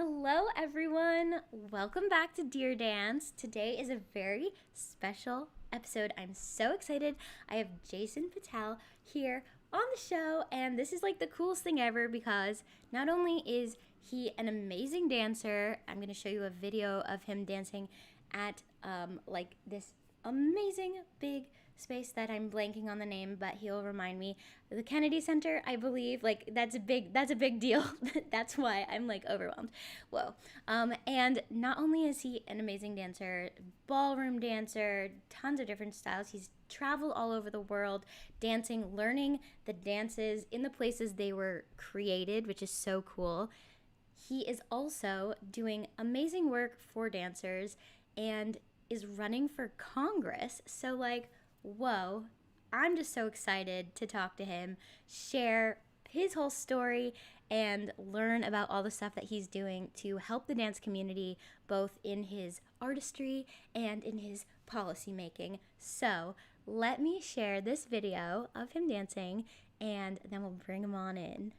Hello, everyone. Welcome back to Dear Dance. Today is a very special episode. I'm so excited. I have Jason Potell here on the show, and this is like the coolest thing ever because not only is he an amazing dancer, I'm going to show you a video of him dancing at like this amazing big space that I'm blanking on the name, but he'll remind me. The Kennedy Center, I believe. Like that's a big deal. That's why I'm like overwhelmed. Whoa. And not only is he an amazing dancer, ballroom dancer, tons of different styles. He's traveled all over the world dancing, learning the dances in the places they were created, which is so cool. He is also doing amazing work for dancers and is running for Congress. So, like, whoa, I'm just so excited to talk to him, share his whole story, and learn about all the stuff that he's doing to help the dance community, both in his artistry and in his policy making. So, let me share this video of him dancing, and then we'll bring him on in.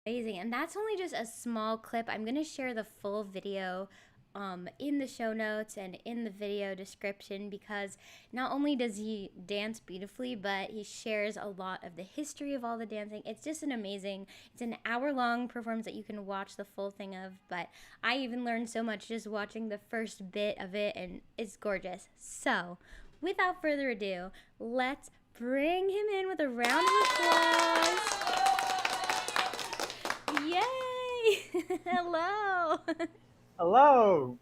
Amazing. And that's only just a small clip. I'm going to share the full video in the show notes and in the video description because not only does he dance beautifully, but he shares a lot of the history of all the dancing. It's just it's an hour-long performance that you can watch the full thing of, but I even learned so much just watching the first bit of it, and it's gorgeous. So, without further ado, let's bring him in with a round of applause. Yay! Hello! Hello!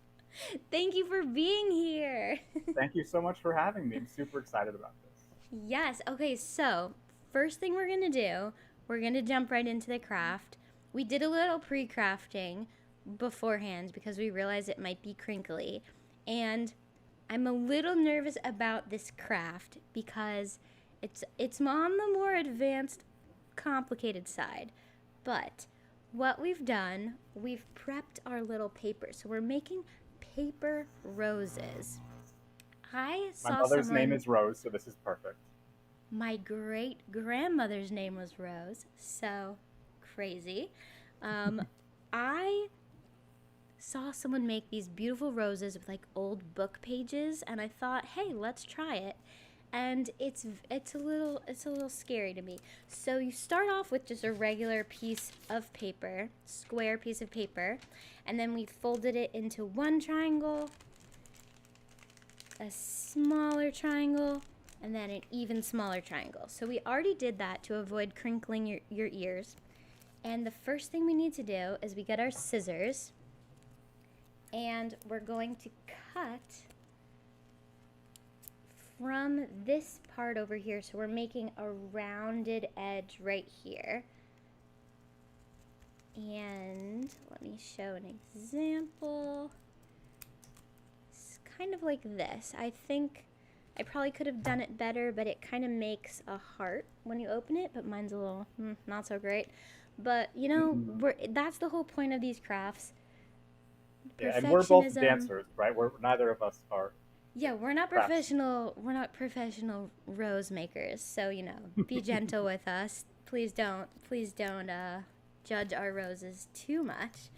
Thank you for being here. Thank you so much for having me. I'm super excited about this. Yes, okay, so first thing we're gonna do, we're gonna jump right into the craft. We did a little pre crafting beforehand because we realized it might be crinkly. And I'm a little nervous about this craft because it's on the more advanced, complicated side. But what we've done, we've prepped our little paper. So we're making paper roses. I My saw mother's someone, name is Rose, so this is perfect. my great grandmother's name was Rose. So crazy. I saw someone make these beautiful roses with like old book pages, and I thought, hey, let's try it. And it's a little scary to me. So you start off with just a regular piece of paper, square piece of paper, and then we folded it into one triangle, a smaller triangle, and then an even smaller triangle. So we already did that to avoid crinkling your ears. And the first thing we need to do is we get our scissors, and we're going to cut from this part over here. So we're making a rounded edge right here. And let me show an example. It's kind of like this. I think I probably could have done it better, but it kind of makes a heart when you open it, but mine's a little not so great. But you know, that's the whole point of these crafts. Yeah, and we're both Perfectionism. dancers, right? Neither of us are Yeah, we're not crafts. professional. We're not professional rose makers. So you know, be gentle with us. Please don't judge our roses too much.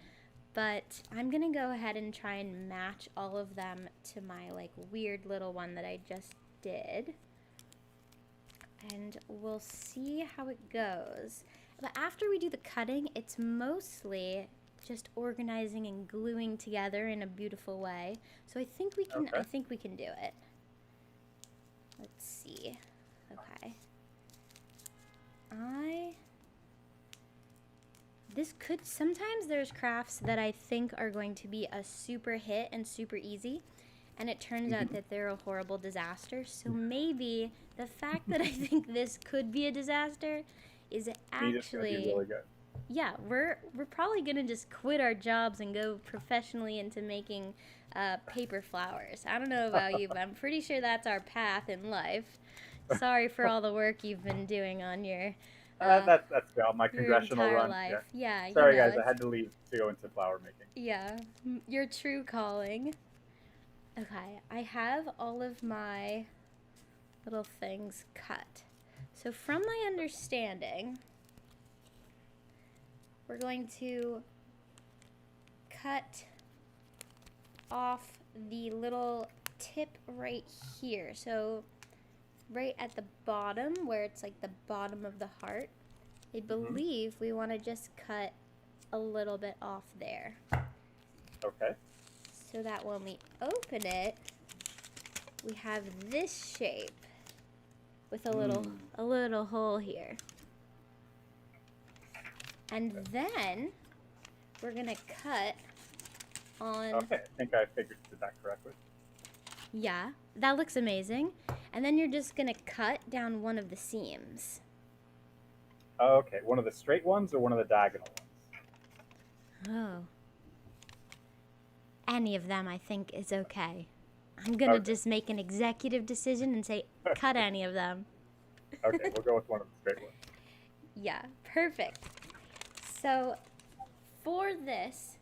But I'm gonna go ahead and try and match all of them to my like weird little one that I just did. And we'll see how it goes. But after we do the cutting, it's mostly just organizing and gluing together in a beautiful way. So I think we can do it. Let's see. Okay. Sometimes there's crafts that I think are going to be a super hit and super easy, and it turns out that they're a horrible disaster. So maybe the fact that I think this could be a disaster is actually be really good. Yeah, we're probably gonna just quit our jobs and go professionally into making paper flowers. I don't know about you, but I'm pretty sure that's our path in life. Sorry for all the work you've been doing on your That's my your congressional entire run. life. Yeah, Sorry, guys, I had to leave to go into flower making. Yeah, your true calling. Okay, I have all of my little things cut. So from my understanding, we're going to cut off the little tip right here. So right at the bottom, where it's like the bottom of the heart, I believe we want to just cut a little bit off there. Okay. So that when we open it, we have this shape with a little hole here. And then we're gonna cut on. Okay, I think I figured that correctly. Yeah, that looks amazing. And then you're just gonna cut down one of the seams. Okay, one of the straight ones or one of the diagonal ones? Oh. Any of them I think is okay. I'm gonna just make an executive decision and say cut any of them. Okay, we'll go with one of the straight ones. Yeah, perfect. So for this,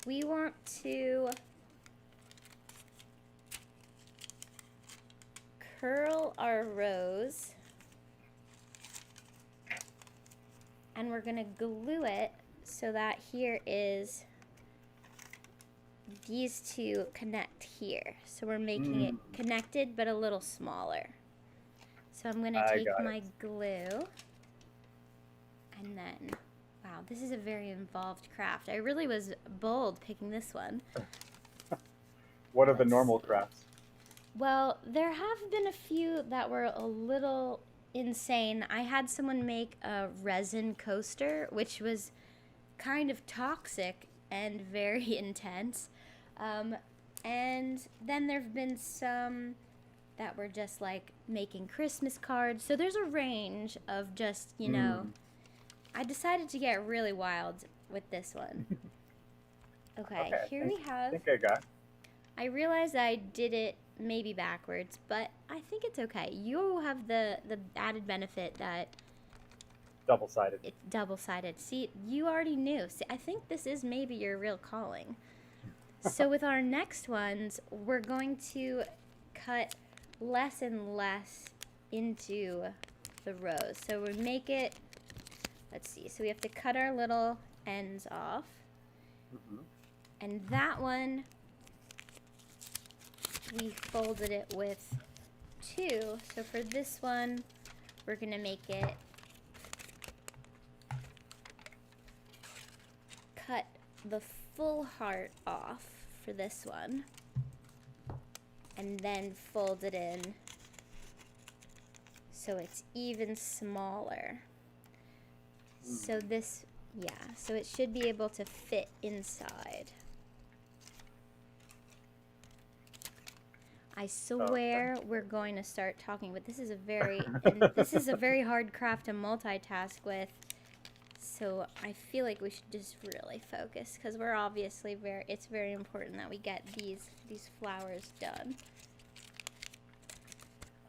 we want to curl our rose, and we're gonna glue it so that here is these two connect here. So we're making it connected but a little smaller. So I'm gonna take my glue, and then, wow, this is a very involved craft. I really was bold picking this one. What are the normal crafts? Well, there have been a few that were a little insane. I had someone make a resin coaster, which was kind of toxic and very intense. And then there have been some that were just like making Christmas cards. So there's a range of just, you know, I decided to get really wild with this one. Okay, here we have. I think I got. I realized I did it maybe backwards, but I think it's okay. You have the added benefit that Double-sided. it's double-sided. See, you already knew. See, I think this is maybe your real calling. So with our next ones, we're going to cut less and less into the rose. So we make it, let's see, so we have to cut our little ends off. And that one, we folded it with 2. So for this one, we're going to make it cut the full heart off for this one, and then fold it in so it's even smaller. So this, yeah, so it should be able to fit inside. I swear we're going to start talking, but this is a very hard craft to multitask with. So I feel like we should just really focus, because we're obviously it's very important that we get these flowers done.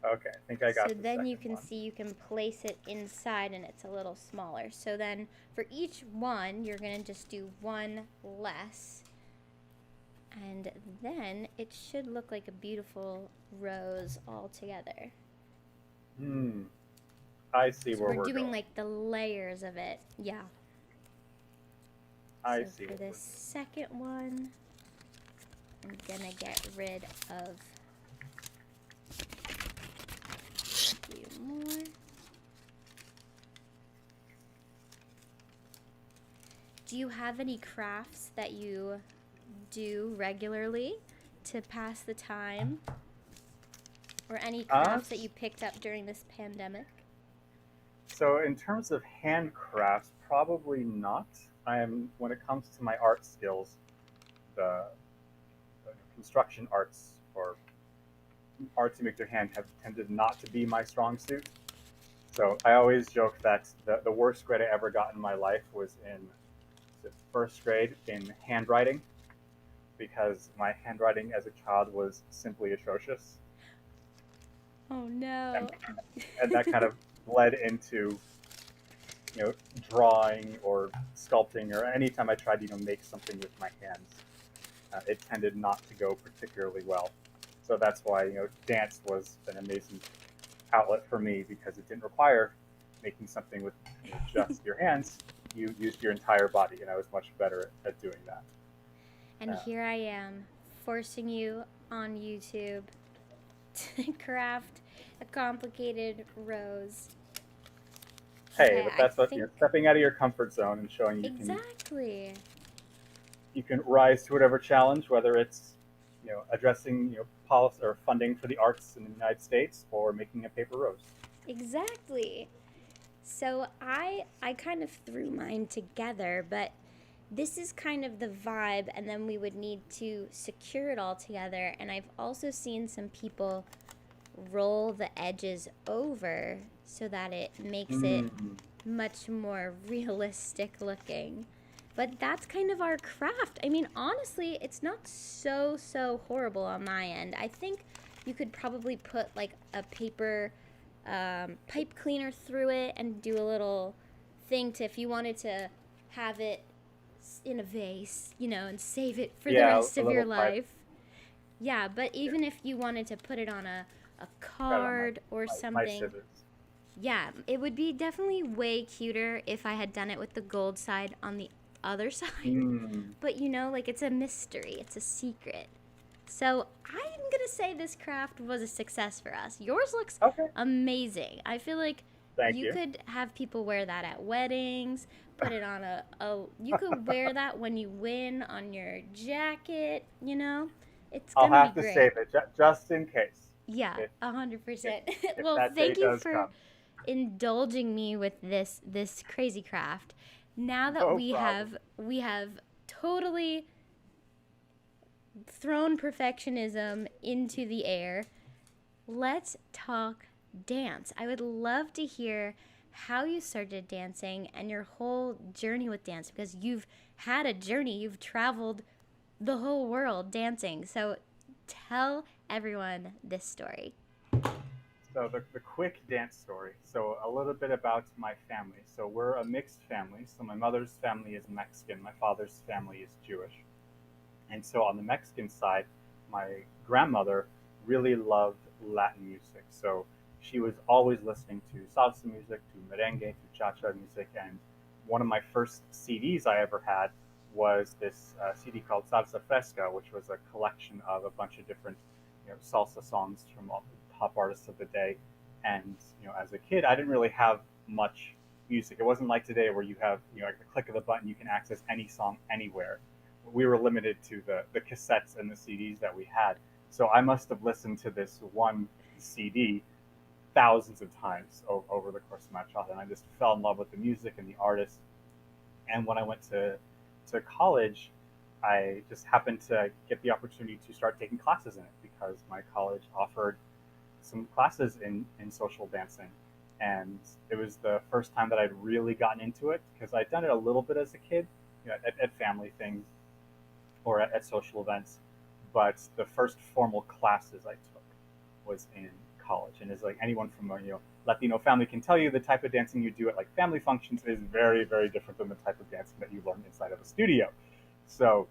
Okay, I think I got. So then you can see you can place it inside and it's a little smaller. So then for each one, you're going to just do one less. And then it should look like a beautiful rose all together. I see where we're doing going. like the layers of it. Yeah. I So see for what this we're doing. second one, I'm gonna get rid of a few more. Do you have any crafts that you do regularly to pass the time? Or any Uh, crafts that you picked up during this pandemic? so in terms of handcrafts, probably not. When it comes to my art skills, the construction arts or arts you make with your hand have tended not to be my strong suit. So I always joke that the worst grade I ever got in my life was in first grade in handwriting because my handwriting as a child was simply atrocious. Oh And, no. and that kind of bled into drawing or sculpting or anytime I tried to make something with my hands, it tended not to go particularly well. So that's why dance was an amazing outlet for me because it didn't require making something with just your hands. You used your entire body, and I was much better at doing that. And here I am, forcing you on YouTube to craft a complicated rose. Hey, Okay, but I that's what think stepping out of your comfort zone and showing exactly. you can rise to whatever challenge, whether it's addressing policy or funding for the arts in the United States or making a paper rose. Exactly. So I kind of threw mine together, but this is kind of the vibe, and then we would need to secure it all together. And I've also seen some people roll the edges over so that it makes it Mm. much more realistic looking. But that's kind of our craft. I mean, honestly, it's not so horrible on my end. I think you could probably put like a paper pipe cleaner through it and do a little thing to if you wanted to have it in a vase, and save it for the Yeah, rest a of your little pipe. life. Yeah, but Yeah, even if you wanted to put it on a got it on card or my something, scissors. yeah, it would be definitely way cuter if I had done it with the gold side on the other side. Mm. But like it's a mystery, it's a secret. So I'm gonna say this craft was a success for us. Yours looks Okay, amazing. I feel like thank you you. could have people wear that at weddings, put it on a you could wear that when you win on your jacket. It's I'll gonna be have to great. save it just in case. Yeah, If a hundred if percent. if Well, that day thank you does for come, indulging me with this crazy craft. Now that no we problem. have we have totally thrown perfectionism into the air, let's talk dance. I would love to hear how you started dancing and your whole journey with dance because you've had a journey. You've traveled the whole world dancing. So tell everyone this story. So the quick dance story. So a little bit about my family. So we're a mixed family. So my mother's family is Mexican. My father's family is Jewish. And so on the Mexican side, my grandmother really loved Latin music. So she was always listening to salsa music, to merengue, to cha-cha music. And one of my first CDs I ever had was this CD called Salsa Fresca, which was a collection of a bunch of different salsa songs from all the top artists of the day. And as a kid, I didn't really have much music. It wasn't like today where you have like the click of the button, you can access any song anywhere. We were limited to the cassettes and the CDs that we had. So I must have listened to this one CD thousands of times over the course of my childhood. And I just fell in love with the music and the artists. And when I went to college, I just happened to get the opportunity to start taking classes in it because my college offered some classes in social dancing. And it was the first time that I'd really gotten into it because I'd done it a little bit as a kid, at family things or at social events. But the first formal classes I took was in college, and as like anyone from a Latino family can tell you, the type of dancing you do at like family functions is very different than the type of dancing that you learn inside of a studio. So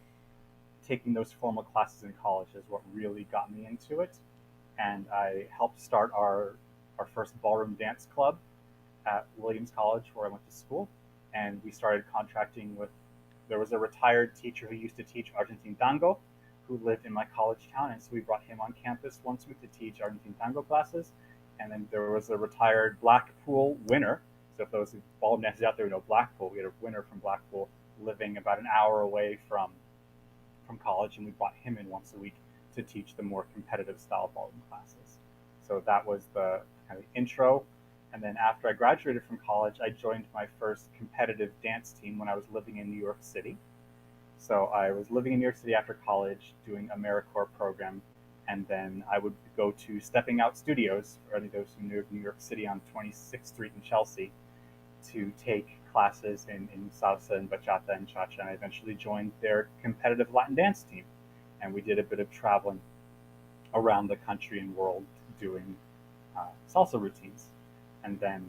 taking those formal classes in college is what really got me into it, and I helped start our first ballroom dance club at Williams College, where I went to school, and we started contracting with there was a retired teacher who used to teach Argentine tango, who lived in my college town, and so we brought him on campus once a week to teach Argentine tango classes. And then there was a retired Blackpool winner. So if those ball dancers out there know Blackpool, we had a winner from Blackpool living about an hour away from college, and we brought him in once a week to teach the more competitive style ballroom classes. So that was the kind of intro. And then after I graduated from college, I joined my first competitive dance team when I was living in New York City. So I was living in New York City after college, doing AmeriCorps program, and then I would go to Stepping Out Studios, for any of those who knew New York City, on 26th Street in Chelsea, to take classes in salsa and bachata and cha-cha, and I eventually joined their competitive Latin dance team. And we did a bit of traveling around the country and world doing salsa routines. And then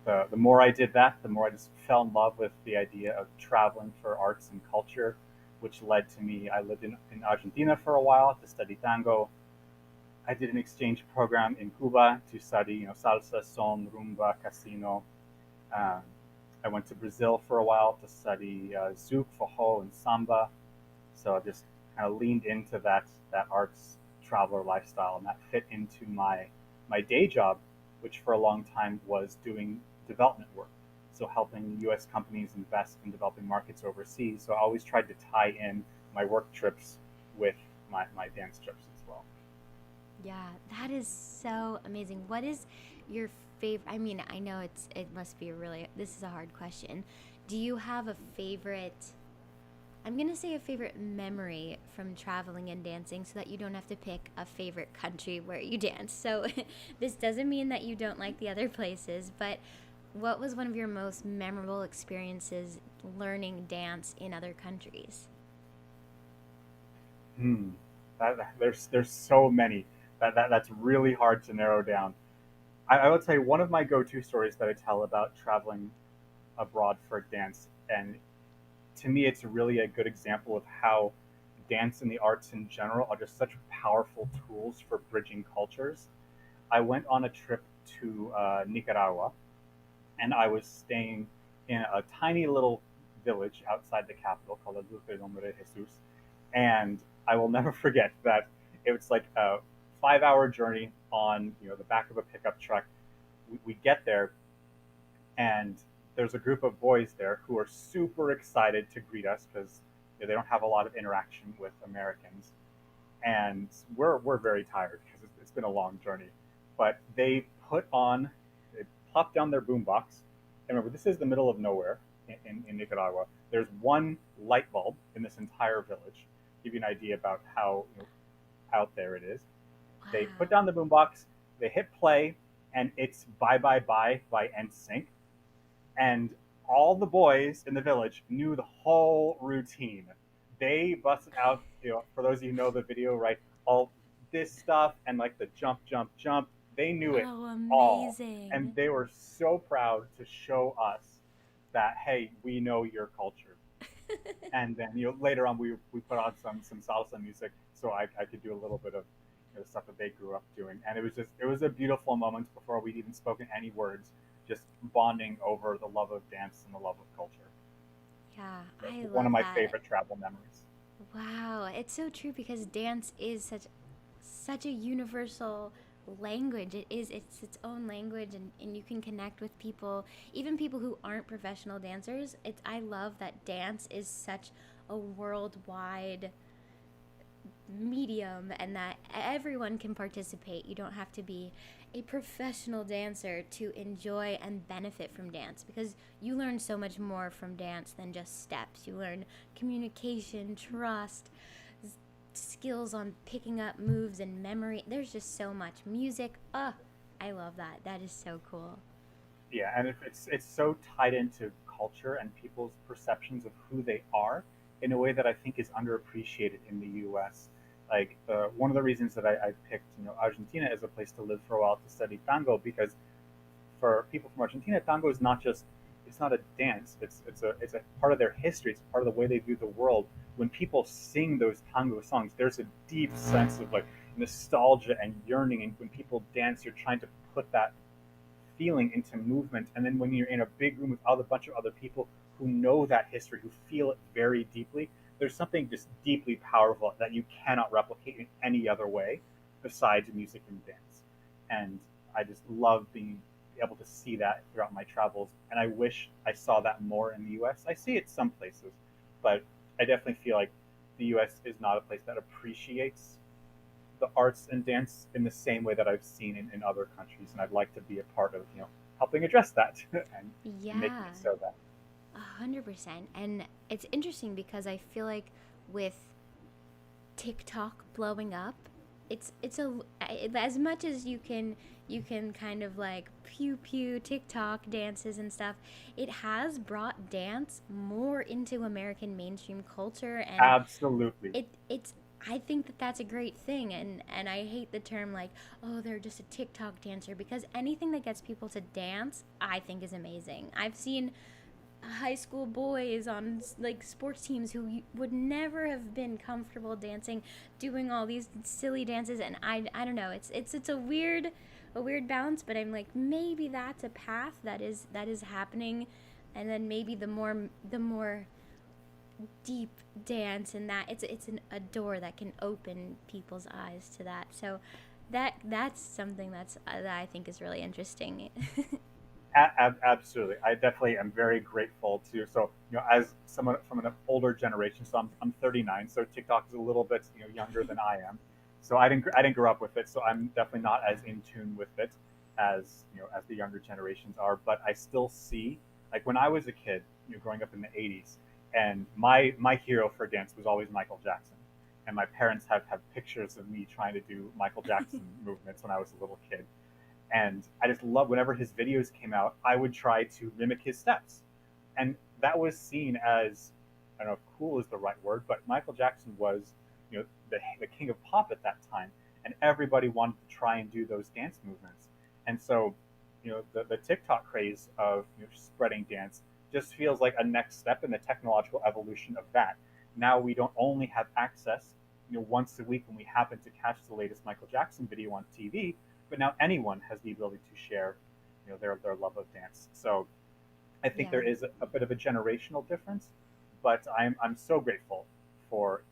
the more I did that, the more I just fell in love with the idea of traveling for arts and culture, which led to me. I lived in Argentina for a while to study tango. I did an exchange program in Cuba to study, salsa, son, rumba, casino. Um, I went to Brazil for a while to study zouk, forró, and samba. So I just kind of leaned into that arts traveler lifestyle, and that fit into my day job, which for a long time was doing development work. So helping U.S. companies invest in developing markets overseas. So I always tried to tie in my work trips with my dance trips as well. Yeah, that is so amazing. What is your favorite? I mean, I know it must be a really this is a hard question. Do you have a favorite? I'm going to say a favorite memory from traveling and dancing so that you don't have to pick a favorite country where you dance. So this doesn't mean that you don't like the other places, but what was one of your most memorable experiences learning dance in other countries? Hmm. There's so many that's really hard to narrow down. I would say one of my go-to stories that I tell about traveling abroad for dance, and to me, it's really a good example of how dance and the arts in general are just such powerful tools for bridging cultures. I went on a trip to Nicaragua, and I was staying in a tiny little village outside the capital called El Nombre de Jesus. And I will never forget that it was like a 5 hour journey on the back of a pickup truck. We get there, and there's a group of boys there who are super excited to greet us because they don't have a lot of interaction with Americans, and we're very tired because it's been a long journey. But they plopped down their boombox. And remember, this is the middle of nowhere in Nicaragua. There's one light bulb in this entire village. Give you an idea about how out there it is. They put Wow. down the boombox, they hit play, and it's Bye Bye Bye by NSYNC. And all the boys in the village knew the whole routine. They busted out, for those of you who know the video, right? All this stuff and like the jump, jump, jump. They knew it Oh, all, and amazing. they were so proud to show us that hey, we know your culture. And then later on we put on some salsa music, so I could do a little bit of stuff that they grew up doing, and it was a beautiful moment before we'd even spoken any words, just bonding over the love of dance and the love of culture. Yeah, So I one of love my that. favorite travel memories. Wow, it's so true because dance is such a universal language. It's its own language, and you can connect with people, even people who aren't professional dancers. It's I love that dance is such a worldwide medium and that everyone can participate. You don't have to be a professional dancer to enjoy and benefit from dance because you learn so much more from dance than just steps. You learn communication, trust, skills on picking up moves and memory. There's just so much music. I love that. That is so cool. Yeah, and it's so tied into culture and people's perceptions of who they are in a way that I think is underappreciated in the U.S. Like one of the reasons that I picked Argentina as a place to live for a while to study tango, because for people from Argentina, tango is not just it's not a dance. It's a part of their history. It's part of the way they view the world. When people sing those tango songs, there's a deep sense of like nostalgia and yearning. And when people dance, you're trying to put that feeling into movement. And then when you're in a big room with a bunch of other people who know that history, who feel it very deeply, there's something just deeply powerful that you cannot replicate in any other way besides music and dance. And I just love being able to see that throughout my travels. And I wish I saw that more in the US. I see it some places, but I definitely feel like the US is not a place that appreciates the arts and dance in the same way that I've seen in other countries. And I'd like to be a part of, helping address that and making Yeah, it so that. 100%. And it's interesting because I feel like with TikTok blowing up, it's a as much as you can kind of like pew pew TikTok dances and stuff, it has brought dance more into American mainstream culture, and Absolutely. it's I think that that's a great thing, and I hate the term like, oh, they're just a TikTok dancer, because anything that gets people to dance I think is amazing. I've seen high school boys on like sports teams who would never have been comfortable dancing, doing all these silly dances, and I don't know, it's a weird balance, but I'm like, maybe that's a path that is happening, and then maybe the more deep dance, and that a door that can open people's eyes to that. So that's something that I think is really interesting. Absolutely. I definitely am very grateful to. So, as someone from an older generation, so I'm 39, so TikTok is a little bit, younger than I am. So I didn't grow up with it, so I'm definitely not as in tune with it as, as the younger generations are. But I still see, like when I was a kid, growing up in the 80s, and my hero for dance was always Michael Jackson. And my parents have pictures of me trying to do Michael Jackson movements when I was a little kid, and I just love whenever his videos came out, I would try to mimic his steps. And that was seen as, I don't know if cool is the right word, but Michael Jackson was, the king of pop at that time. And everybody wanted to try and do those dance movements. And so, the TikTok craze of, spreading dance just feels like a next step in the technological evolution of that. Now we don't only have access, once a week when we happen to catch the latest Michael Jackson video on TV, but now anyone has the ability to share, their love of dance. So I think Yeah. there is a bit of a generational difference, but I'm so grateful for,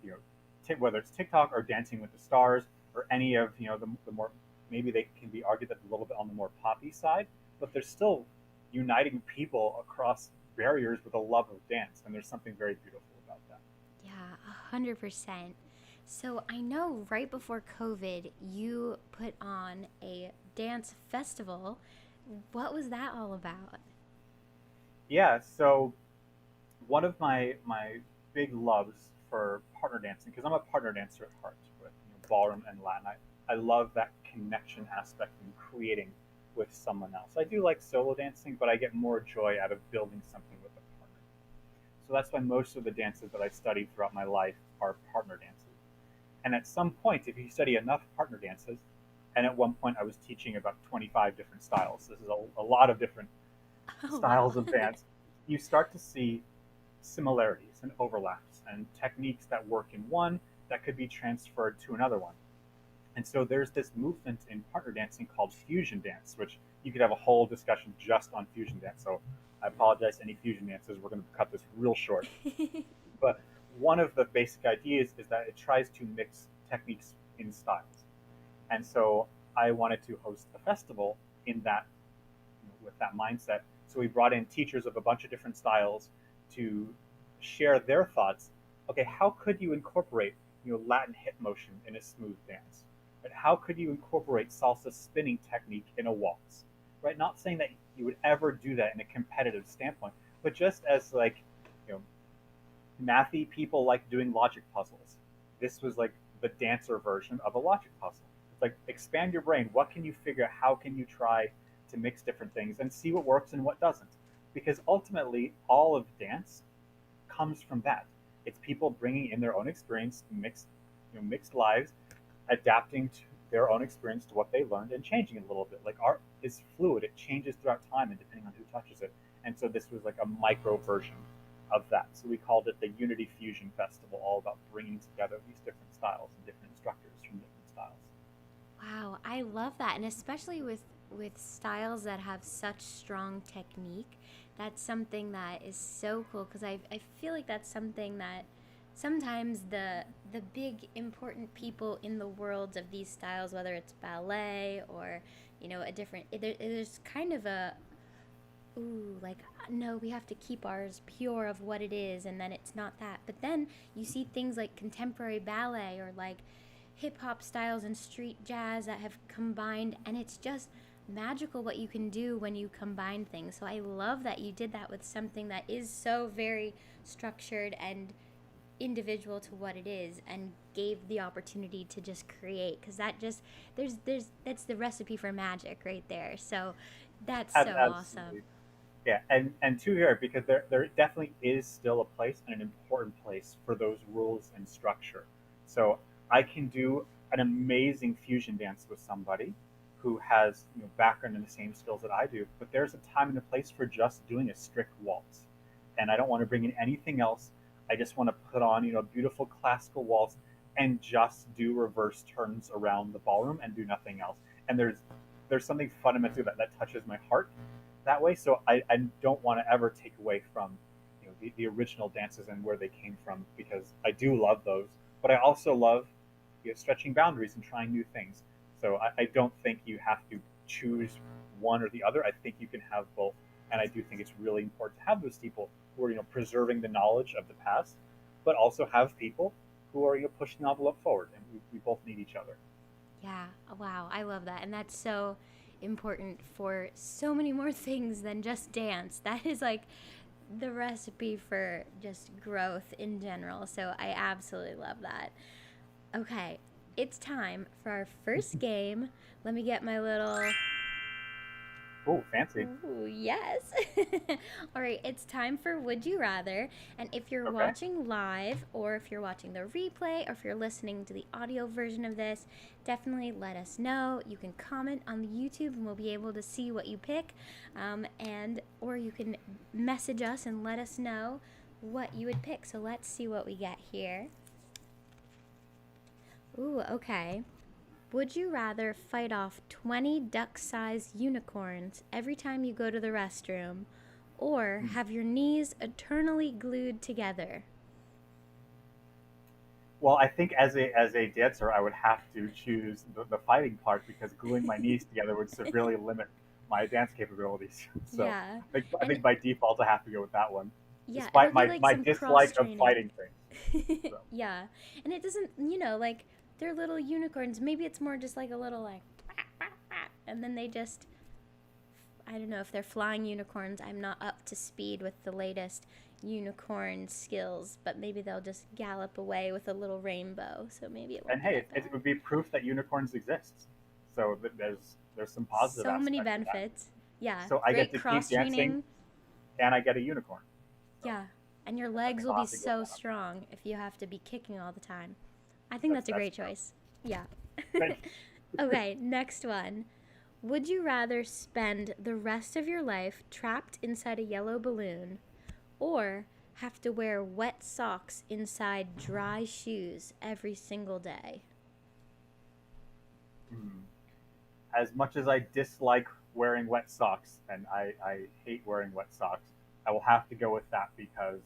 whether it's TikTok or Dancing with the Stars or any of, the more, maybe they can be argued that a little bit on the more poppy side, but they're still uniting people across barriers with a love of dance, and there's something very beautiful about that. Yeah, 100%. So I know right before COVID, you put on a dance festival. What was that all about? Yeah, so one of my big loves for partner dancing, because I'm a partner dancer at heart with, ballroom and Latin. I love that connection aspect and creating with someone else. I do like solo dancing, but I get more joy out of building something with a partner. So that's why most of the dances that I studied throughout my life are partner dances. And at some point, if you study enough partner dances, and at one point I was teaching about 25 different styles. This is a lot of different Oh, styles wow. of dance. You start to see similarities and overlaps and techniques that work in one that could be transferred to another one. And so there's this movement in partner dancing called fusion dance, which you could have a whole discussion just on fusion dance. So I apologize to any fusion dancers. We're going to cut this real short. But one of the basic ideas is that it tries to mix techniques in styles. And so I wanted to host a festival in that, with that mindset. So we brought in teachers of a bunch of different styles to share their thoughts. Okay, how could you incorporate, Latin hip motion in a smooth dance? Right? How could you incorporate salsa spinning technique in a waltz? Right? Not saying that you would ever do that in a competitive standpoint, but just as like, you know, mathy people like doing logic puzzles. This was like the dancer version of a logic puzzle. It's like expand your brain. What can you figure? How can you try to mix different things and see what works and what doesn't? Because ultimately, all of dance comes from that. It's people bringing in their own experience, mixed lives, adapting to their own experience to what they learned and changing it a little bit. Like art is fluid; it changes throughout time and depending on who touches it. And so this was like a micro version of that. So we called it the Unity Fusion Festival, all about bringing together these different styles and different instructors from different styles. Wow, I love that, and especially with styles that have such strong technique, That's something that is so cool because I feel like that's something that sometimes the big important people in the worlds of these styles, whether it's ballet or a different, there's kind of a ooh, like, no, we have to keep ours pure of what it is, and then it's not that. But then you see things like contemporary ballet or like hip hop styles and street jazz that have combined, and it's just magical what you can do when you combine things. So I love that you did that with something that is so very structured and individual to what it is, and gave the opportunity to just create, because that just there's that's the recipe for magic right there. So that's so awesome. Absolutely. Yeah, and to here, because there definitely is still a place and an important place for those rules and structure. So I can do an amazing fusion dance with somebody who has background in the same skills that I do, but there's a time and a place for just doing a strict waltz, and I don't want to bring in anything else. I just want to put on a beautiful classical waltz and just do reverse turns around the ballroom and do nothing else. And there's something fundamental that touches my heart that way. So I don't want to ever take away from the original dances and where they came from, because I do love those, but I also love stretching boundaries and trying new things. So I don't think you have to choose one or the other. I think you can have both, and I do think it's really important to have those people who are preserving the knowledge of the past, but also have people who are pushing the envelope forward, and we both need each other. Yeah, wow, I love that. And that's so important for so many more things than just dance. That is like the recipe for just growth in general. So I absolutely love that. Okay, it's time for our first game. Let me get my little. Oh, fancy. Ooh, yes. All right, it's time for Would You Rather. And if you're Okay. watching live, or if you're watching the replay, or if you're listening to the audio version of this, definitely let us know. You can comment on the YouTube and we'll be able to see what you pick. And or you can message us and let us know what you would pick. So let's see what we get here. Ooh, okay. Would you rather fight off 20 duck sized unicorns every time you go to the restroom, or Hmm. have your knees eternally glued together? Well, I think as a dancer, I would have to choose the fighting part, because gluing my knees together would severely limit my dance capabilities. So Yeah. I think And by default I have to go with that one, yeah, it'll despite be my like my some cross dislike of training. fighting things. So Yeah. And it doesn't, like they're little unicorns. Maybe it's more just like a little like and then they just I don't know if they're flying unicorns. I'm not up to speed with the latest unicorn skills, but maybe they'll just gallop away with a little rainbow. So maybe it and won't be hey, that it bad. would be proof that unicorns exist. So there's some positive So many aspect to that. benefits. Yeah, So I get great to keep cross dancing, training. and I get a unicorn. So Yeah, and your I legs think will I'll be have to go with so that. strong if you have to be kicking all the time. I think That's that's a that's great true. choice. Yeah. Thank you. Okay, next one. Would you rather spend the rest of your life trapped inside a yellow balloon, or have to wear wet socks inside dry shoes every single day? Hmm. As much as I dislike wearing wet socks, and I hate wearing wet socks, I will have to go with that, because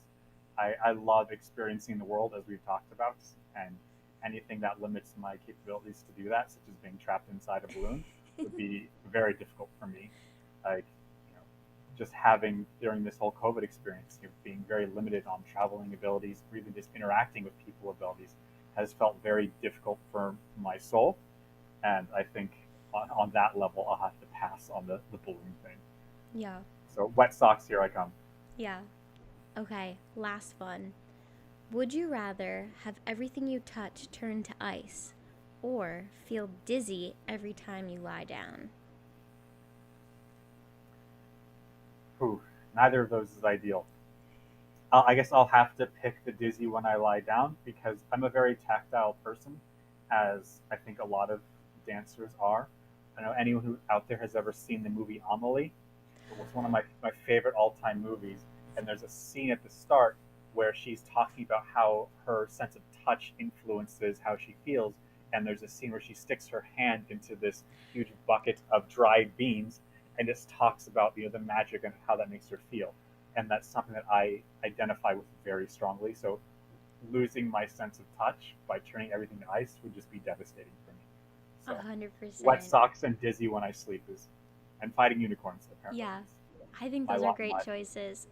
I love experiencing the world, as we've talked about, and anything that limits my capabilities to do that, such as being trapped inside a balloon, would be very difficult for me. Like, just having during this whole COVID experience, being very limited on traveling abilities, or even just interacting with people abilities, has felt very difficult for my soul, and I think on that level, I'll have to pass on the balloon thing. Yeah. So wet socks, here I come. Yeah. Okay, last one. Would you rather have everything you touch turn to ice, or feel dizzy every time you lie down? Whew, neither of those is ideal. I guess I'll have to pick the dizzy when I lie down, because I'm a very tactile person, as I think a lot of dancers are. I know anyone who out there has ever seen the movie Amelie. It was one of my favorite all time movies. And there's a scene at the start where she's talking about how her sense of touch influences how she feels. And there's a scene where she sticks her hand into this huge bucket of dried beans, and just talks about the magic and how that makes her feel, and that's something that I identify with very strongly. So losing my sense of touch by turning everything to ice would just be devastating for me. A So hundred wet percent. socks and dizzy when I sleep is, and fighting unicorns apparently Yeah, is I think my those are lot in great life. choices.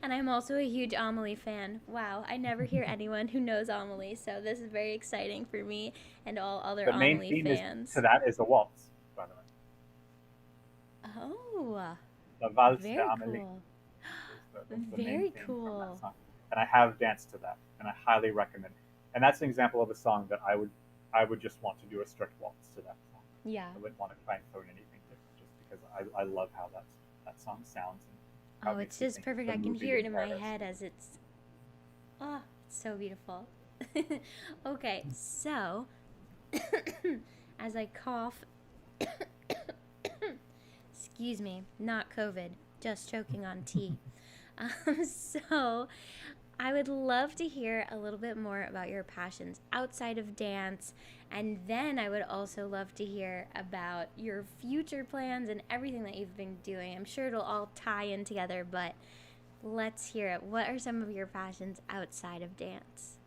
And I'm also a huge Amelie fan. Wow, I never hear anyone who knows Amelie, so this is very exciting for me and all other The main Amelie theme is to fans. that is a waltz, by the way. Oh, La Valse very d'Amélie cool. is the main Very theme from that cool. song, and I have danced to that, and I highly recommend it. And that's an example of a song that I would just want to do a strict waltz to that song. Yeah. I wouldn't want to try and throw in anything different, just because I love how that song sounds and how Oh, it it's makes me just think of perfect. the I can movie hear in it in my Paris. head as it's, oh, it's so beautiful. Okay, so as I cough, excuse me, not COVID, just choking on tea. So I would love to hear a little bit more about your passions outside of dance. And then I would also love to hear about your future plans and everything that you've been doing. I'm sure it'll all tie in together, but let's hear it. What are some of your passions outside of dance?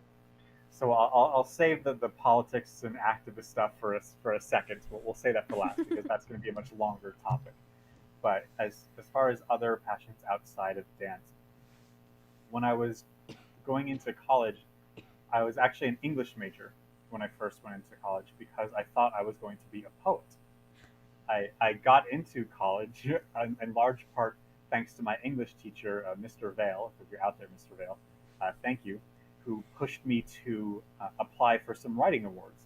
So I'll save the politics and activist stuff for a second. We'll say that for last because that's going to be a much longer topic. But as far as other passions outside of dance, when I was going into college, I was actually an English major when I first went into college because I thought I was going to be a poet. I got into college in large part thanks to my English teacher, Mr. Vale. If you're out there, Mr. Vale, thank you, who pushed me to apply for some writing awards,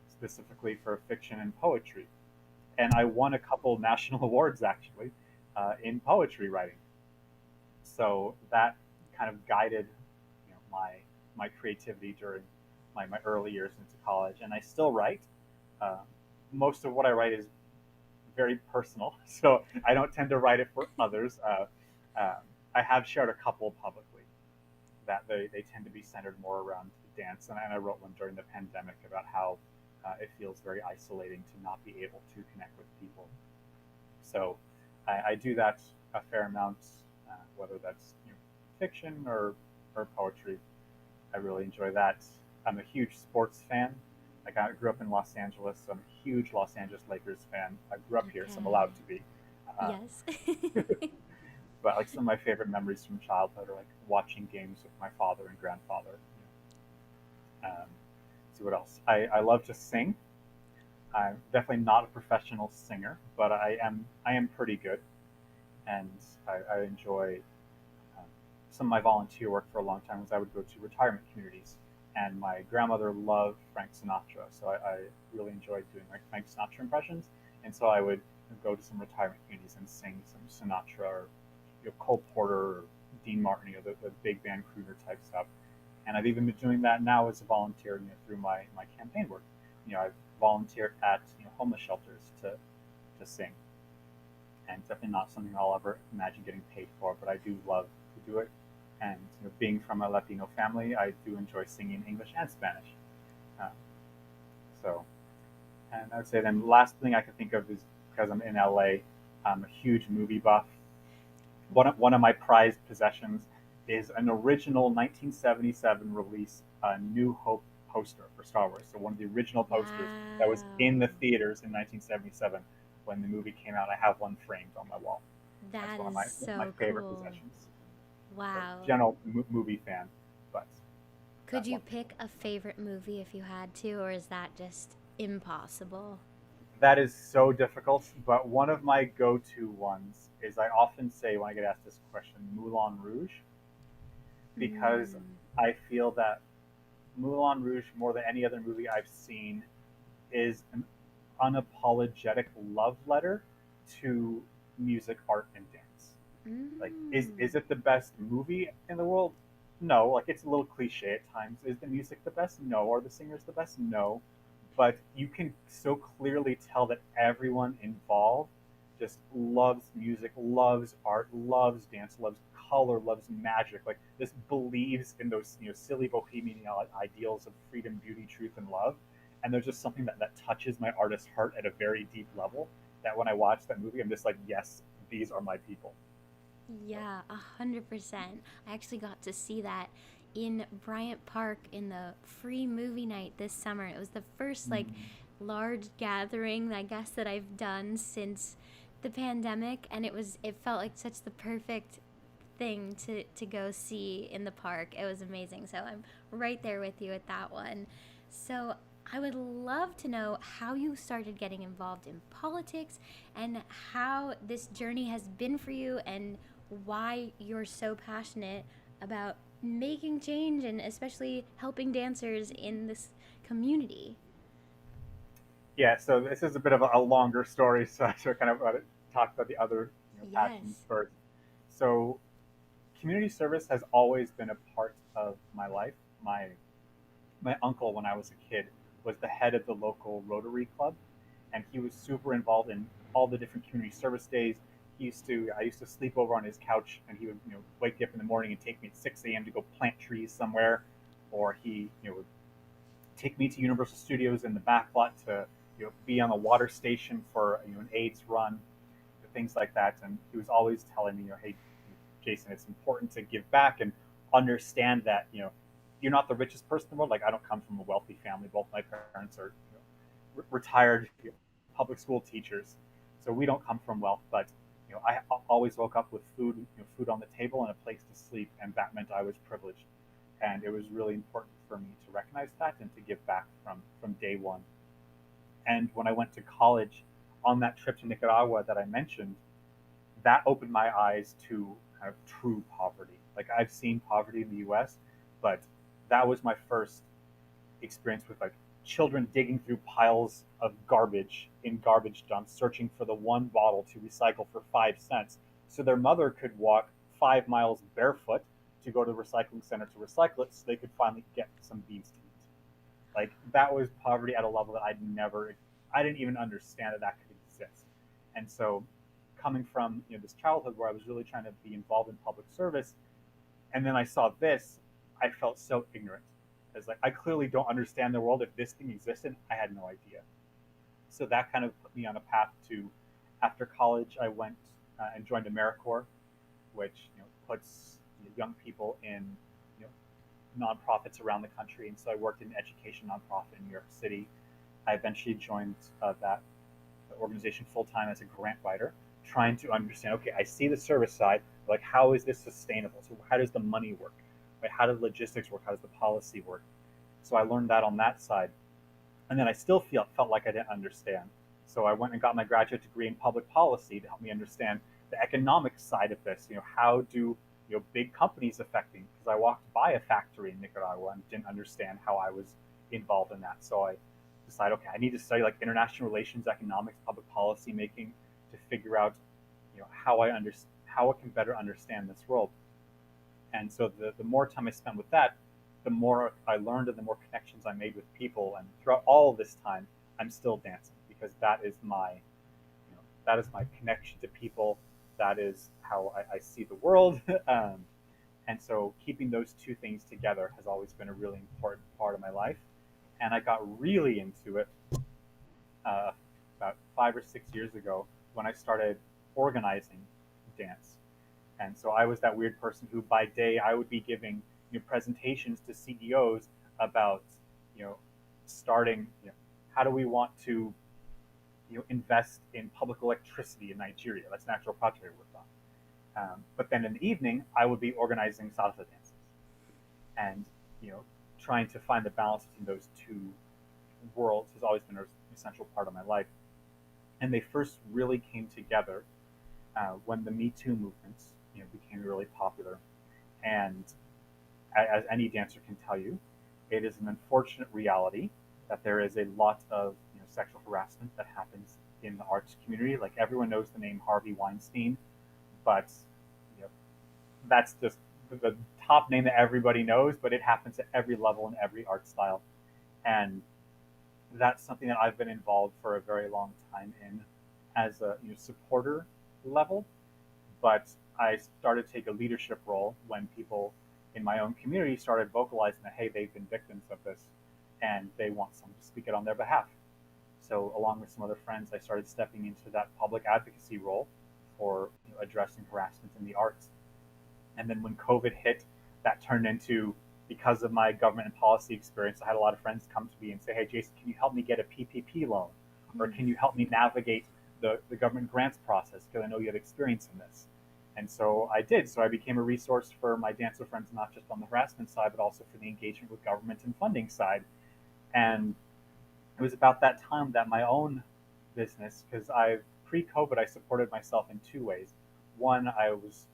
specifically for fiction and poetry. And I won a couple national awards actually in poetry writing. So that kind of guided my creativity during my early years into college. And I still write. Uh, Most of what I write is very personal, so I don't tend to write it for others. I have shared a couple publicly that they tend to be centered more around dance, and I wrote one during the pandemic about how it feels very isolating to not be able to connect with people. So I do that a fair amount, whether that's fiction or poetry. I really enjoy that. I'm a huge sports fan. Like I grew up in Los Angeles, so I'm a huge Los Angeles Lakers fan. I grew up here, so I'm allowed Okay. to be. Um, Yes. but like some of my favorite memories from childhood are like watching games with my father and grandfather. See what else? I love to sing. I'm definitely not a professional singer, but I am pretty good, and I enjoy um, some of my volunteer work for a long time was I would go to retirement communities, and my grandmother loved Frank Sinatra, so I really enjoyed doing like Frank Sinatra impressions, and so I would go to some retirement communities and sing some Sinatra or Cole Porter or Dean Martin, the big band crooner type stuff. And I've even been doing that now as a volunteer, through my campaign work. I've volunteered at homeless shelters to sing, and definitely not something I'll ever imagine getting paid for, but I do love to do it. And being from a Latino family, I do enjoy singing English and Spanish. Um, so, and I would say then the last thing I can think of is because I'm in LA, I'm a huge movie buff. One of my prized possessions is an original 1977 release, New Hope poster for Star Wars. So one of the original posters that was in the Wow. theaters in 1977 when the movie came out. I have one framed on my wall. That's That one of is my so favorite cool. possessions. So Wow. general movie fan, but Could that you one. pick a favorite movie if you had to, or is that just impossible? That is so difficult, but one of my go-to ones is I often say when I get asked this question, Moulin Rouge, because Mm. I feel that Moulin Rouge, more than any other movie I've seen, is an unapologetic love letter to music, art, and dance. Like, is Mm. it the best movie in the world? No. Like, it's a little cliche at times. Is the music the best? No. Are the singers the best? No. But you can so clearly tell that everyone involved just loves music, loves art, loves dance, loves color, loves magic. Like, just believes in those silly bohemian ideals of freedom, beauty, truth, and love. And there's just something that touches my artist's heart at a very deep level. that when I watch that movie, I'm just like, yes, these are my people. So, Yeah, 100%. I actually got to see that in Bryant Park in the free movie night this summer. It was the first like mm, large gathering I guess that I've done since the pandemic, and it felt like such the perfect thing to go see in the park. It was amazing. So I'm right there with you at that one. So I would love to know how you started getting involved in politics and how this journey has been for you and why you're so passionate about making change and especially helping dancers in this community. yeah, so this is a bit of a longer story, so I should kind of talk about the other passions Yes. first. So community service has always been a part of my life. My uncle, when I was a kid, was the head of the local Rotary Club, and he was super involved in all the different community service days. I used to sleep over on his couch, and he would wake me up in the morning and take me at 6 a.m. to go plant trees somewhere, or he would take me to Universal Studios in the back lot to be on the water station for an AIDS run, things like that. And he was always telling me, hey, Jason, it's important to give back and understand that you're not the richest person in the world. Like I don't come from a wealthy family. Both my parents are retired public school teachers, so we don't come from wealth. But I always woke up with food on the table and a place to sleep, and that meant I was privileged. And it was really important for me to recognize that and to give back from day one. And when I went to college, on that trip to Nicaragua that I mentioned, that opened my eyes to kind of true poverty. Like I've seen poverty in the U.S., but that was my first experience with like children digging through piles of garbage in garbage dumps, searching for the one bottle to recycle for 5 cents, so their mother could walk 5 miles barefoot to go to the recycling center to recycle it, so they could finally get some beans to eat. Like that was poverty at a level that I didn't even understand that could exist. And so, coming from this childhood where I was really trying to be involved in public service, and then I saw this, I felt so ignorant. It's like I clearly don't understand the world. If this thing existed, I had no idea. So that kind of put me on a path to, after college, I went and joined AmeriCorps, which puts young people in you know, nonprofits around the country. And so I worked in an education nonprofit in New York City. I eventually joined that organization full time as a grant writer, trying to understand. Okay, I see the service side. Like, how is this sustainable? So, how does the money work? Right? How does logistics work? How does the policy work? So I learned that on that side, and then I still felt like I didn't understand. So I went and got my graduate degree in public policy to help me understand the economic side of this. How do big companies affect me? Because I walked by a factory in Nicaragua and didn't understand how I was involved in that. So I decided, okay, I need to study like international relations, economics, public policy making to figure out how I can better understand this world. And so the more time I spent with that, the more I learned and the more connections I made with people. And throughout all of this time, I'm still dancing because that is my connection to people. That is how I see the world. And so keeping those two things together has always been a really important part of my life. And I got really into it uh, about 5 or 6 years ago when I started organizing dance. And so I was that weird person who, by day, I would be giving presentations to CEOs about you know starting how do we want to invest in public electricity in Nigeria. That's an actual project I worked on. But then in the evening, I would be organizing salsa dances and you know trying to find the balance between those two worlds has always been an essential part of my life. And they first really came together when the Me Too movement became really popular. And as any dancer can tell you, it is an unfortunate reality that there is a lot of sexual harassment that happens in the arts community. Like everyone knows the name Harvey Weinstein, but you know, that's just the top name that everybody knows. But it happens at every level in every art style, and that's something that I've been involved for a very long time in as a supporter level. But I started to take a leadership role when people in my own community started vocalizing that hey, they've been victims of this, and they want someone to speak it on their behalf. so along with some other friends, I started stepping into that public advocacy role for addressing harassment in the arts. And then when COVID hit, that turned into, because of my government and policy experience, I had a lot of friends come to me and say, hey, Jason, can you help me get a PPP loan? Or Mm. can you help me navigate the government grants process? Because I know you have experience in this. And so I did. So I became a resource for my dancer friends, not just on the harassment side, but also for the engagement with government and funding side. And it was about that time that my own business, because I pre-COVID I supported myself in two ways. One, I was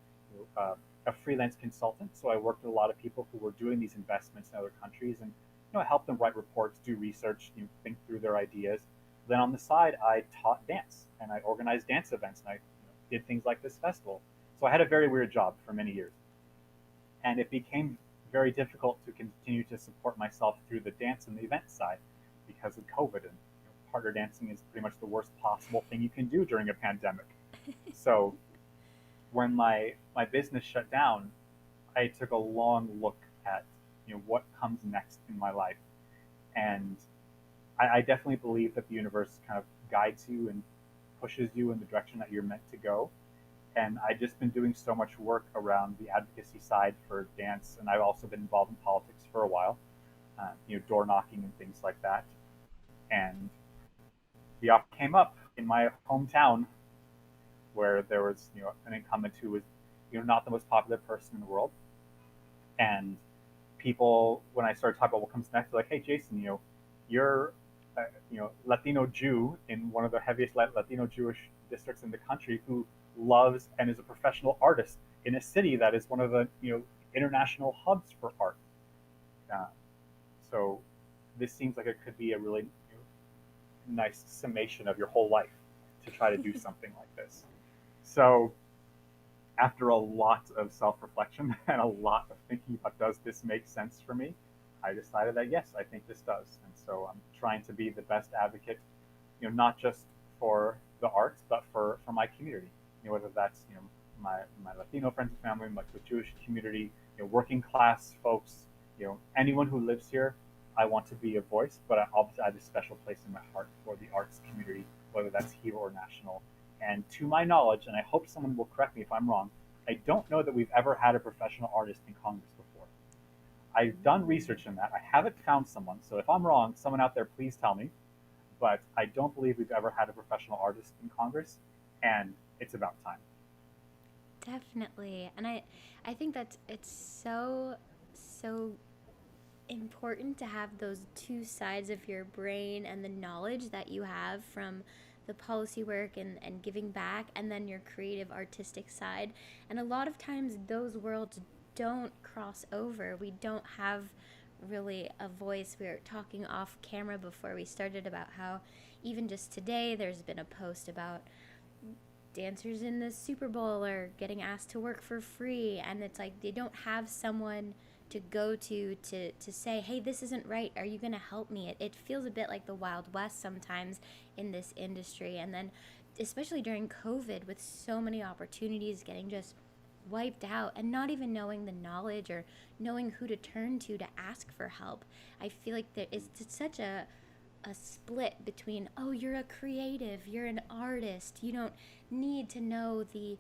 a freelance consultant, so I worked with a lot of people who were doing these investments in other countries, and help them write reports, do research, think through their ideas. Then on the side, I taught dance and I organized dance events and I did things like this festival. So I had a very weird job for many years, and it became very difficult to continue to support myself through the dance and the event side because of COVID. And partner dancing is pretty much the worst possible thing you can do during a pandemic. So when my business shut down, I took a long look at what comes next in my life, and I definitely believe that the universe kind of guides you and pushes you in the direction that you're meant to go. And I've just been doing so much work around the advocacy side for dance, and I've also been involved in politics for a while, door knocking and things like that. And the offer came up in my hometown where there was an incumbent who was not the most popular person in the world, and people, when I started talking about what comes next, they're like, hey Jason, you're Latino Jew in one of the heaviest Latino Jewish districts in the country who loves and is a professional artist in a city that is one of the international hubs for art. Uh, so this seems like it could be a really nice summation of your whole life to try to do something like this. So after a lot of self-reflection and a lot of thinking about does this make sense for me, I decided that yes, I think this does. And so I'm trying to be the best advocate, not just for the arts, but for my community. Whether that's my Latino friends and family, my Jewish community, working class folks, anyone who lives here. I want to be a voice, but I obviously have a special place in my heart for the arts community, whether that's here or national. And to my knowledge, and I hope someone will correct me if I'm wrong, I don't know that we've ever had a professional artist in Congress before. I've done research in that. I haven't found someone. So if I'm wrong, someone out there, please tell me. But I don't believe we've ever had a professional artist in Congress, and it's about time. Definitely. And I think that it's so important to have those two sides of your brain and the knowledge that you have from the policy work and giving back, and then your creative artistic side. And a lot of times those worlds don't cross over. We don't have really a voice. We were talking off camera before we started about how even just today there's been a post about dancers in the Super Bowl are getting asked to work for free, and it's like they don't have someone to go to say, hey, this isn't right, are you going to help me? It feels a bit like the Wild West sometimes in this industry. And then especially during COVID, with so many opportunities getting just wiped out and not even knowing the knowledge or knowing who to turn to ask for help, I feel like there is such a split between, oh, you're a creative, you're an artist, you don't need to know the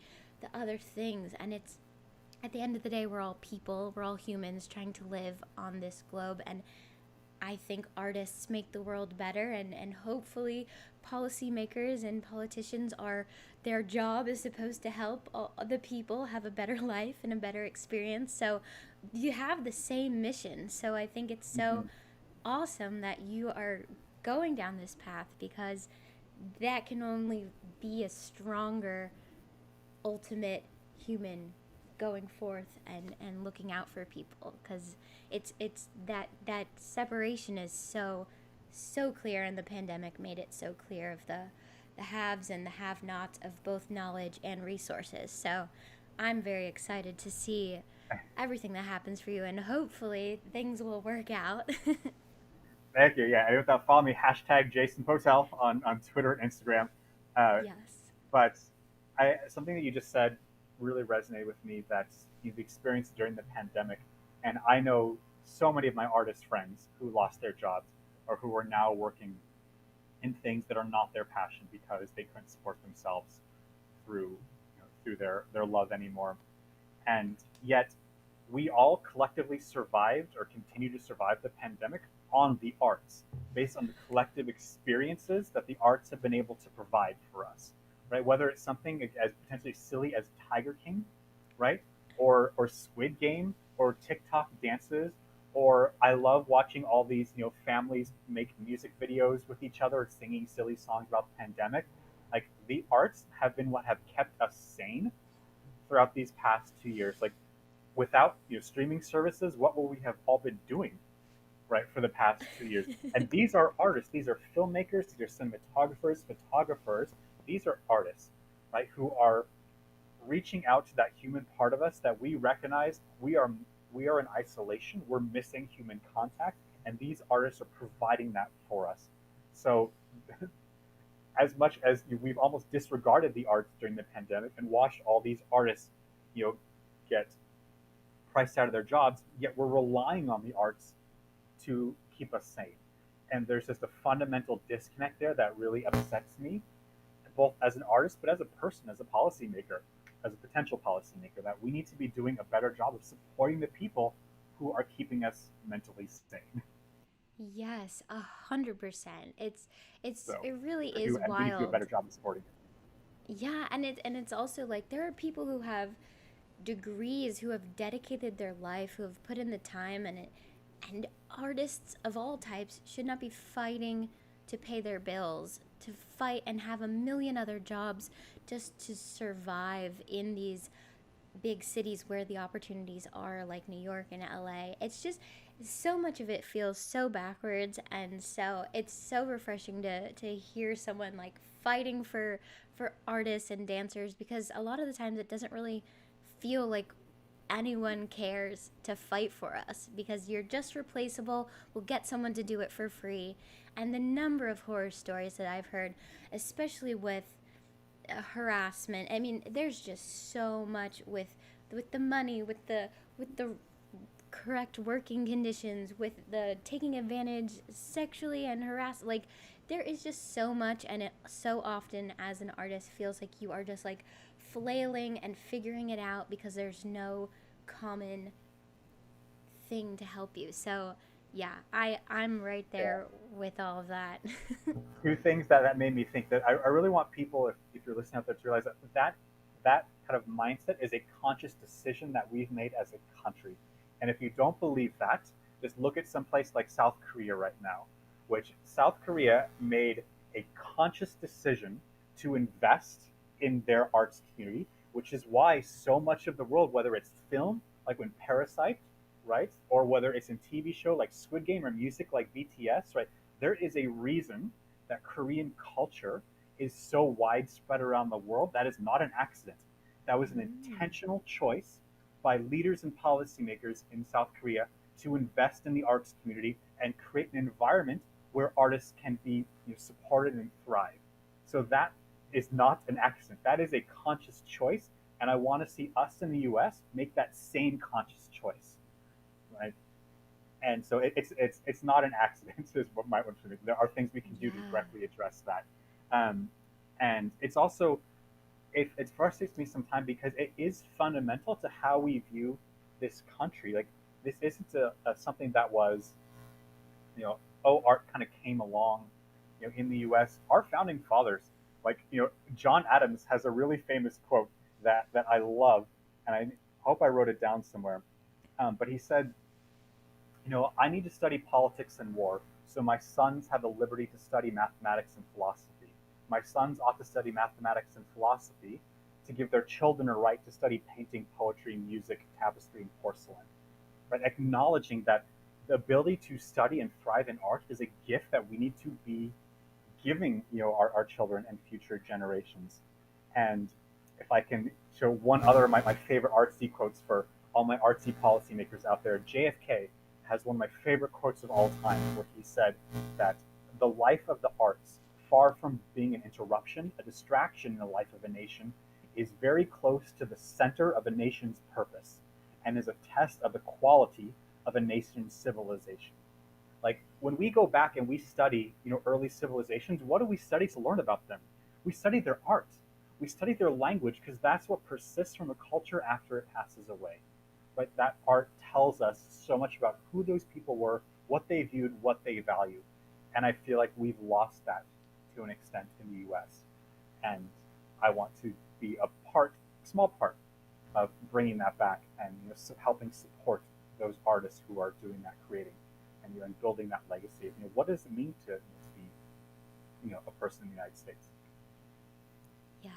other things. And it's, at the end of the day, we're all people, we're all humans trying to live on this globe. And I think artists make the world better, and hopefully policymakers and politicians are, their job is supposed to help all the people have a better life and a better experience. So you have the same mission. So I think it's so Mm-hmm. awesome that you are going down this path, because that can only be a stronger ultimate human going forth and looking out for people, because it's that separation is so clear, and the pandemic made it so clear of the haves and the have-nots of both knowledge and resources. So I'm very excited to see everything that happens for you, and hopefully things will work out. Thank you. Yeah, and with that, follow me hashtag Jason Potell on Twitter and Instagram. Uh, Yes. but something that you just said really resonated with me, that you've experienced during the pandemic, and I know so many of my artist friends who lost their jobs or who are now working in things that are not their passion because they couldn't support themselves through their love anymore. And yet, we all collectively survived or continue to survive the pandemic on the arts, based on the collective experiences that the arts have been able to provide for us, right? Whether it's something as potentially silly as Tiger King, right? Or Squid Game, or TikTok dances, or I love watching all these families make music videos with each other singing silly songs about the pandemic. Like, the arts have been what have kept us sane throughout these past 2 years. Like, without streaming services, what will we have all been doing, right, for the past 2 years? And these are artists, these are filmmakers, these are cinematographers, photographers. These are artists, right, who are reaching out to that human part of us that we recognize we are in isolation, we're missing human contact, and these artists are providing that for us. So as much as we've almost disregarded the arts during the pandemic and watched all these artists, get priced out of their jobs, yet we're relying on the arts to keep us sane. And there's just a fundamental disconnect there that really upsets me, both as an artist, but as a person, as a policymaker, as a potential policymaker, that we need to be doing a better job of supporting the people who are keeping us mentally sane. Yes, 100%. So, it really or is do and we need to do a better wild. job of supporting it. Yeah, and it's also like there are people who have degrees, who have dedicated their life, who have put in the time, and artists of all types should not be fighting to pay their bills, to fight and have a million other jobs just to survive in these big cities where the opportunities are, like New York and LA. It's just so much of it feels so backwards, and so it's so refreshing to hear someone like fighting for artists and dancers, because a lot of the times it doesn't really feel like anyone cares to fight for us, because you're just replaceable. We'll get someone to do it for free. And the number of horror stories that I've heard, especially with harassment. I mean, there's just so much with the money, with the correct working conditions, with the taking advantage sexually and harass. Like, there is just so much, and it so often as an artist feels like you are just like flailing and figuring it out because there's no common thing to help you. So yeah, I'm right Yeah. there with all of that. Two things that made me think that I really want people, if you're listening out there, to realize that kind of mindset is a conscious decision that we've made as a country. And if you don't believe that, just look at some place like South Korea right now, which South Korea made a conscious decision to invest in their arts community, which is why so much of the world, whether it's film, like when Parasite, right, or whether it's in TV show like Squid Game or music like BTS, right, there is a reason that Korean culture is so widespread around the world. That is not an accident. That was an Mm. intentional choice by leaders and policymakers in South Korea to invest in the arts community and create an environment where artists can be supported and thrive. So that is not an accident. That is a conscious choice, and I want to see us in the U.S. make that same conscious choice, right? And so it's not an accident. Is what my one thing. There are things we can do to Yeah. directly address that, um, and it's also it frustrates me sometimes because it is fundamental to how we view this country. Like, this isn't a something that was art kind of came along in the U.S. Our founding fathers, like John Adams, has a really famous quote that I love, and I hope I wrote it down somewhere. But he said, I need to study politics and war, so my sons have the liberty to study mathematics and philosophy. My sons ought to study mathematics and philosophy to give their children a right to study painting, poetry, music, tapestry, and porcelain. Right? Acknowledging that the ability to study and thrive in art is a gift that we need to be giving, our children and future generations. And if I can show one other of my favorite artsy quotes for all my artsy policymakers out there, JFK has one of my favorite quotes of all time, where he said that the life of the arts, far from being an interruption, a distraction in the life of a nation, is very close to the center of a nation's purpose and is a test of the quality of a nation's civilization. Like, when we go back and we study, early civilizations, what do we study to learn about them? We study their art. We study their language because that's what persists from a culture after it passes away. Right? That art tells us so much about who those people were, what they viewed, what they valued. And I feel like we've lost that to an extent in the US. And I want to be a small part of bringing that back and helping support those artists who are doing that creating and building that legacy. What does it mean to be a person in the United States? Yeah.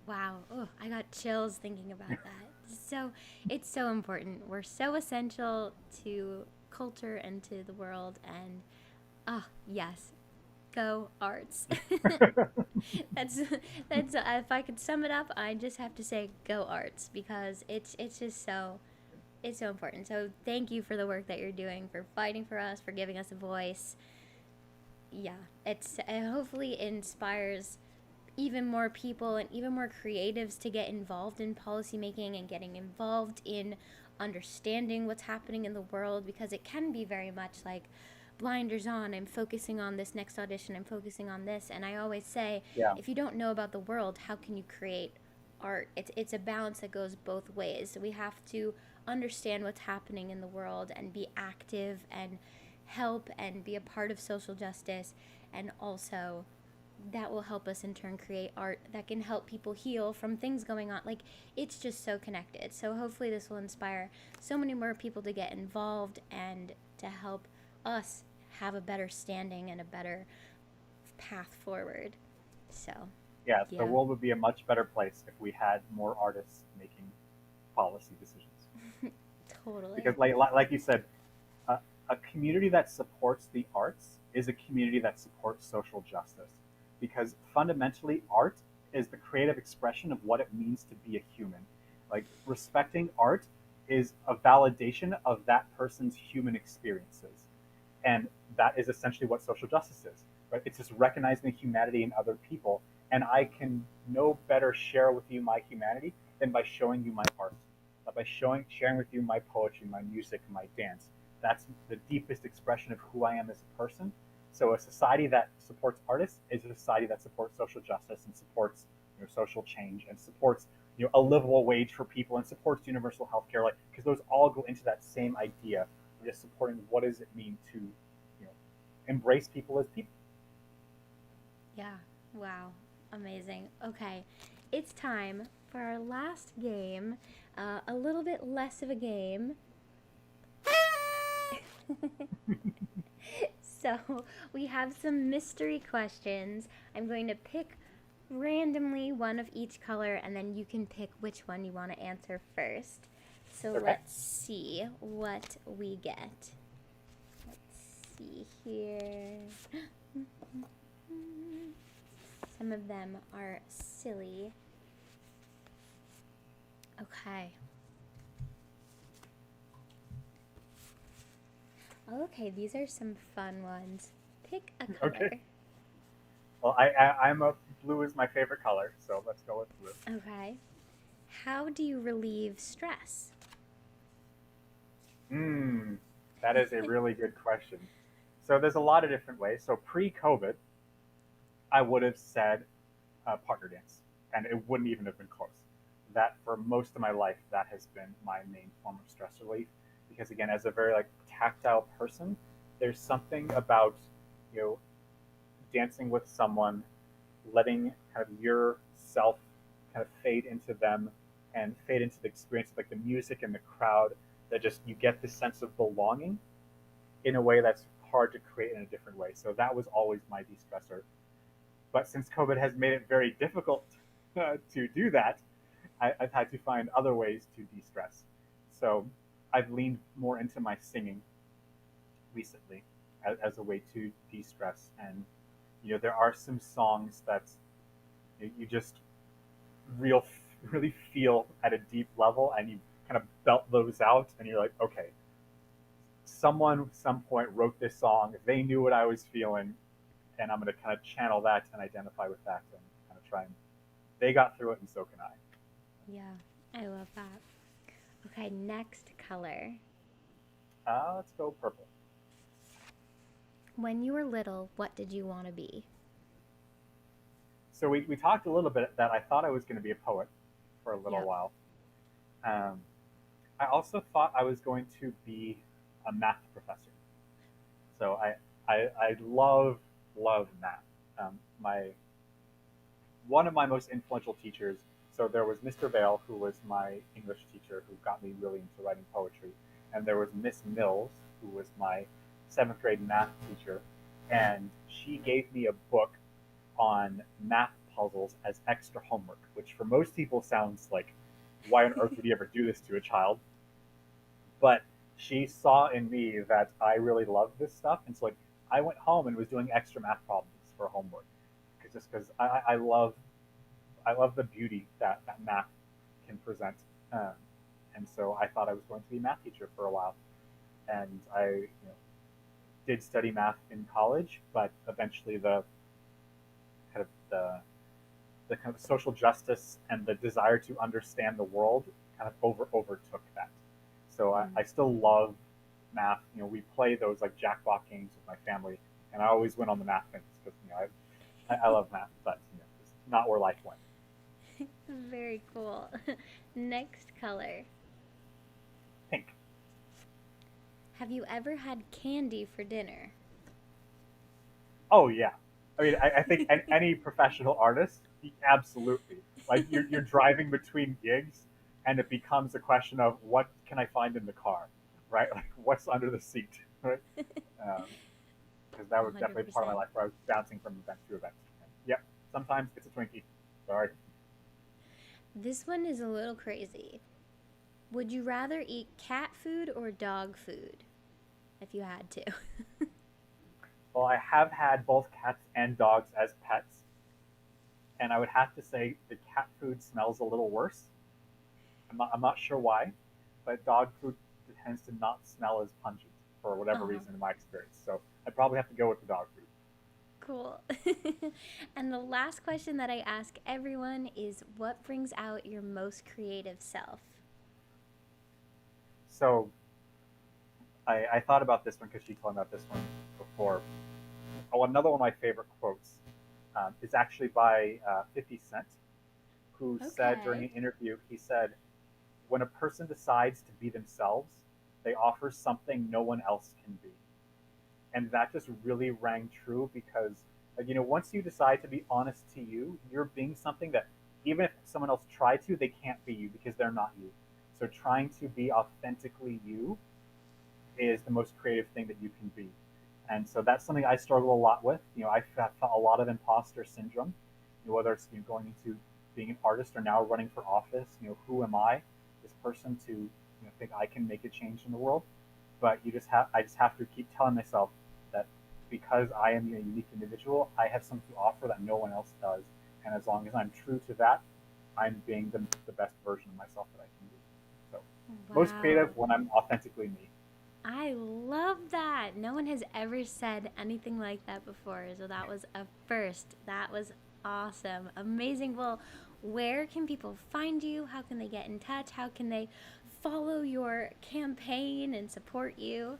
Wow. Oh, I got chills thinking about that. So it's so important. We're so essential to culture and to the world. And yes, go arts. that's that's if I could sum it up, I just have to say go arts because it's just it's so important. So thank you for the work that you're doing, for fighting for us, for giving us a voice. Yeah, it hopefully inspires even more people and even more creatives to get involved in policymaking and getting involved in understanding what's happening in the world, because it can be very much like blinders on. I'm focusing on this next audition, I'm focusing on this. And I always say, Yeah. if you don't know about the world, how can you create art? It's a balance that goes both ways. So we have to understand what's happening in the world and be active and help and be a part of social justice, and also that will help us in turn create art that can help people heal from things going on. Like, it's just so connected. So hopefully this will inspire so many more people to get involved and to help us have a better standing and a better path forward. So Yes, the yeah. world would be a much better place if we had more artists making policy decisions. Totally. Because, like you said, a community that supports the arts is a community that supports social justice. Because fundamentally, art is the creative expression of what it means to be a human. Like, respecting art is a validation of that person's human experiences. And that is essentially what social justice is. Right? It's just recognizing the humanity in other people. And I can no better share with you my humanity than by showing you my art, by sharing with you my poetry, my music, my dance. That's the deepest expression of who I am as a person. So a society that supports artists is a society that supports social justice and supports social change and supports a livable wage for people and supports universal health care, like, because those all go into that same idea of just supporting what does it mean to embrace people as people. Yeah. Wow. Amazing. Okay. It's time for our last game. A little bit less of a game. So, we have some mystery questions. I'm going to pick randomly one of each color, and then you can pick which one you want to answer first. So, Okay. let's see what we get. Let's see here. Some of them are silly. Okay. Okay, these are some fun ones. Pick a Okay. color. Well, I'm a blue is my favorite color, so let's go with blue. Okay. How do you relieve stress? Hmm, that is a really good question. So there's a lot of different ways. So pre-COVID, I would have said partner dance, and it wouldn't even have been close. That for most of my life, that has been my main form of stress relief. Because again, as a very like tactile person, there's something about you know dancing with someone, letting kind of yourself kind of fade into them and fade into the experience of like the music and the crowd, that just you get this sense of belonging in a way that's hard to create in a different way. So that was always my de-stressor. But since COVID has made it very difficult to do that, I've had to find other ways to de-stress. So I've leaned more into my singing recently as a way to de-stress. And there are some songs that you just real really feel at a deep level, and you kind of belt those out, and you're like, okay, someone at some point wrote this song. They knew what I was feeling, and I'm going to kind of channel that and identify with that and kind of try and they got through it, and so can I. Yeah, I love that. Okay, next color. Let's go purple. When you were little, what did you want to be? So we talked a little bit that I thought I was going to be a poet for a little Yep. while. Um, I also thought I was going to be a math professor. So I love math. My one of my most influential teachers. So there was Mr. Vale, who was my English teacher, who got me really into writing poetry, and there was Miss Mills, who was my seventh grade math teacher, and she gave me a book on math puzzles as extra homework, which for most people sounds like, why on earth would you ever do this to a child? But she saw in me that I really loved this stuff, and so like I went home and was doing extra math problems for homework, because I love the beauty that math can present. Um, and so I thought I was going to be a math teacher for a while, and did study math in college, but eventually kind of the kind of social justice and the desire to understand the world kind of overtook that. So Mm. I still love math. We play those like jackpot games with my family, and I always win on the math things because I love math, but it's not where life went. Very cool. Next color. Pink. Have you ever had candy for dinner? Oh yeah. I mean, I think any professional artist, absolutely. Like you're driving between gigs, and it becomes a question of what can I find in the car, right? Like what's under the seat, right? Because that was definitely part of my 100%. life where I was bouncing from event to event. And yep. Sometimes it's a Twinkie. Sorry. This one is a little crazy. Would you rather eat cat food or dog food if you had to? Well, I have had both cats and dogs as pets, and I would have to say the cat food smells a little worse. I'm not sure why, but dog food tends to not smell as pungent for whatever Uh-huh. reason in my experience. So I'd probably have to go with the dog food. Cool. And the last question that I ask everyone is what brings out your most creative self? So I thought about this one because she told me about this one before. Oh, another one of my favorite quotes is actually by 50 Cent, who said during Okay. an interview, he said, when a person decides to be themselves, they offer something no one else can be. And that just really rang true because once you decide to be honest to you, you're being something that even if someone else tried to, they can't be you because they're not you. So trying to be authentically you is the most creative thing that you can be. And so that's something I struggle a lot with. I've felt a lot of imposter syndrome, whether it's going into being an artist or now running for office. Who am I, this person, to think I can make a change in the world? But I just have to keep telling myself that because I am a unique individual, I have something to offer that no one else does. And as long as I'm true to that, I'm being the best version of myself that I can be. So most creative Wow. when I'm authentically me. I love that. No one has ever said anything like that before. So that was a first. That was awesome. Amazing. Well, where can people find you? How can they get in touch? How can they follow your campaign and support you?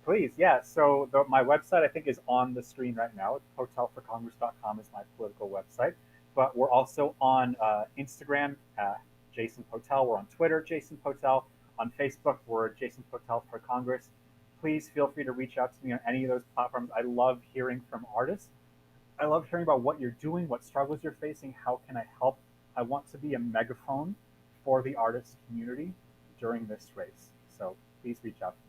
Please, yeah. So my website I think is on the screen right now. Potellforcongress.com is my political website, but we're also on Instagram, Jason Potell. We're on Twitter, Jason Potell. On Facebook, we're Jason Potell for Congress. Please feel free to reach out to me on any of those platforms. I love hearing from artists. I love hearing about what you're doing, what struggles you're facing, how can I help. I want to be a megaphone for the artist community during this race. So please reach out to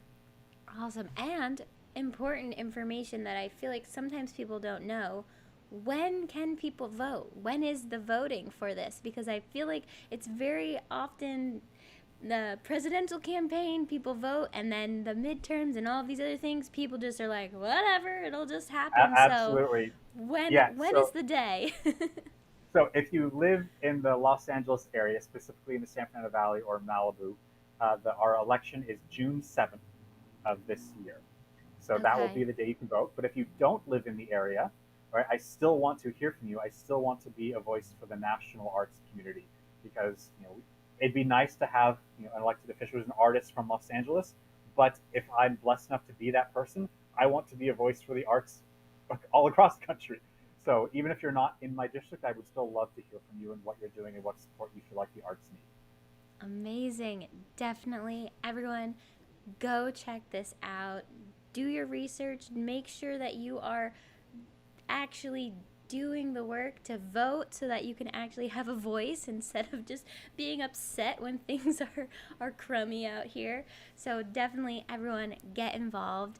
me. Awesome. And important information that I feel like sometimes people don't know. When can people vote? When is the voting for this? Because I feel like it's very often the presidential campaign, people vote, and then the midterms and all of these other things, people just are like, whatever, it'll just happen. So Absolutely. when Yeah. when is the day? So if you live in the Los Angeles area, specifically in the San Fernando Valley or Malibu, our election is June 7th of this year. So that will be Okay. the day you can vote. But if you don't live in the area, right, I still want to hear from you. I still want to be a voice for the national arts community because it'd be nice to have an elected official who's an artist from Los Angeles. But if I'm blessed enough to be that person, I want to be a voice for the arts all across the country. So even if you're not in my district, I would still love to hear from you and what you're doing and what support you feel like the arts need. Amazing. Definitely, everyone, go check this out. Do your research. Make sure that you are actually doing the work to vote so that you can actually have a voice instead of just being upset when things are crummy out here. So definitely everyone get involved.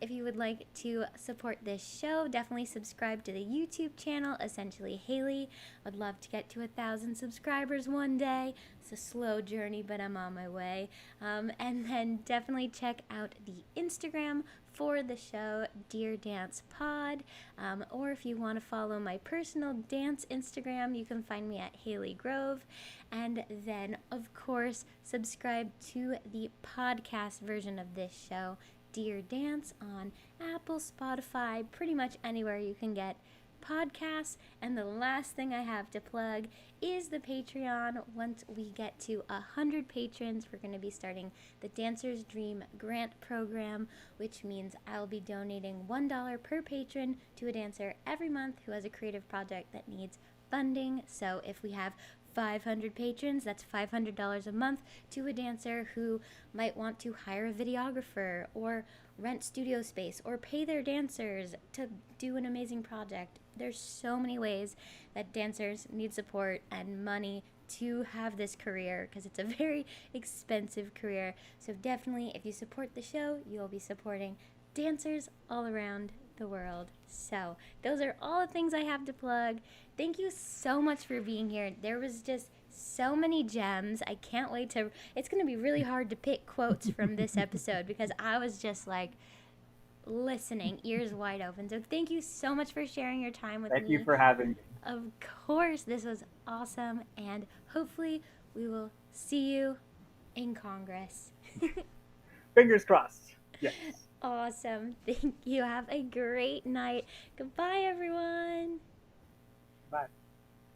If you would like to support this show, definitely subscribe to the YouTube channel, Essentially Haley. I'd love to get to 1,000 subscribers one day. It's a slow journey, but I'm on my way. And then definitely check out the Instagram for the show, Dear Dance Pod. Or if you want to follow my personal dance Instagram, you can find me at Haley Grove. And then, of course, subscribe to the podcast version of this show, Dear Dance, on Apple, Spotify, pretty much anywhere you can get podcasts. And the last thing I have to plug is the Patreon. Once we get to 100 patrons, we're going to be starting the Dancer's Dream Grant Program, which means I'll be donating $1 per patron to a dancer every month who has a creative project that needs funding. So if we have 500 patrons, that's $500 a month to a dancer who might want to hire a videographer or rent studio space or pay their dancers to do an amazing project. There's so many ways that dancers need support and money to have this career because it's a very expensive career. So definitely, if you support the show, you'll be supporting dancers all around the world. So those are all the things I have to plug. Thank you so much for being here. There was just so many gems. I can't wait to, it's going to be really hard to pick quotes from this episode because I was just like listening, ears wide open. So thank you so much for sharing your time with me. Thank you for having me. Of course, this was awesome, and hopefully we will see you in Congress. Fingers crossed. Yes. Awesome. Thank you. Have a great night. Goodbye, everyone. Bye.